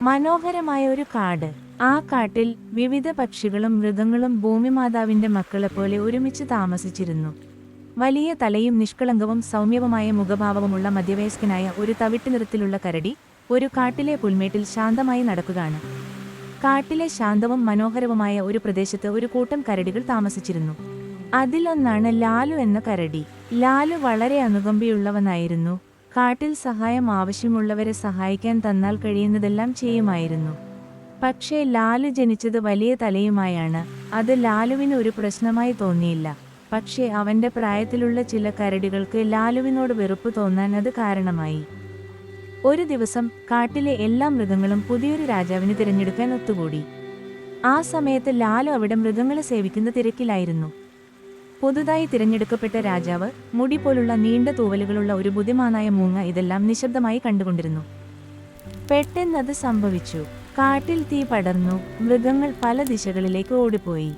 മനോഹരമായ ഒരു കാട്. ആ കാട്ടിൽ വിവിധ പക്ഷികളും മൃഗങ്ങളും ഭൂമിമാതാവിന്റെ മക്കളെപ്പോലെ ഒരുമിച്ച് താമസിച്ചിരുന്നു. വലിയ തലയും നിഷ്കളങ്കവും സൗമ്യവുമായ മുഖഭാവവുമുള്ള മധ്യവയസ്കനായ ഒരു തവിട്ട് നിറത്തിലുള്ള കരടി ഒരു കാട്ടിലെ പുൽമേട്ടിൽ ശാന്തമായി നടക്കുകയാണ്. കാട്ടിലെ ശാന്തവും മനോഹരവുമായ ഒരു പ്രദേശത്ത് ഒരു കൂട്ടം കരടികൾ താമസിച്ചിരുന്നു. അതിലൊന്നാണ് ലാലു എന്ന കരടി. ലാലു വളരെ അനുകമ്പയുള്ളവനായിരുന്നു. കാട്ടിൽ സഹായം ആവശ്യമുള്ളവരെ സഹായിക്കാൻ തന്നാൽ കഴിയുന്നതെല്ലാം ചെയ്യുമായിരുന്നു. പക്ഷേ ലാലു ജനിച്ചത് വലിയ തലയുമായാണ്. അത് ലാലുവിന് ഒരു പ്രശ്നമായി തോന്നിയില്ല. പക്ഷേ അവന്റെ പ്രായത്തിലുള്ള ചില കരടികൾക്ക് ലാലുവിനോട് വെറുപ്പ് തോന്നാൻ അത് കാരണമായി. ഒരു ദിവസം കാട്ടിലെ എല്ലാ മൃഗങ്ങളും പുതിയൊരു രാജാവിനെ തിരഞ്ഞെടുക്കാൻ ഒത്തുകൂടി. ആ സമയത്ത് ലാലു അവിടെ മൃഗങ്ങളെ സേവിക്കുന്ന തിരക്കിലായിരുന്നു. പുതുതായി തിരഞ്ഞെടുക്കപ്പെട്ട രാജാവ് മുടി പോലുള്ള നീണ്ട തൂവലുകളുള്ള ഒരു ബുദ്ധിമാനായ മൂങ്ങ ഇതെല്ലാം നിശബ്ദമായി കണ്ടുകൊണ്ടിരുന്നു. പെട്ടെന്നത് സംഭവിച്ചു. കാട്ടിൽ തീ പടർന്നു. മൃഗങ്ങൾ പല ദിശകളിലേക്ക് ഓടിപ്പോയി.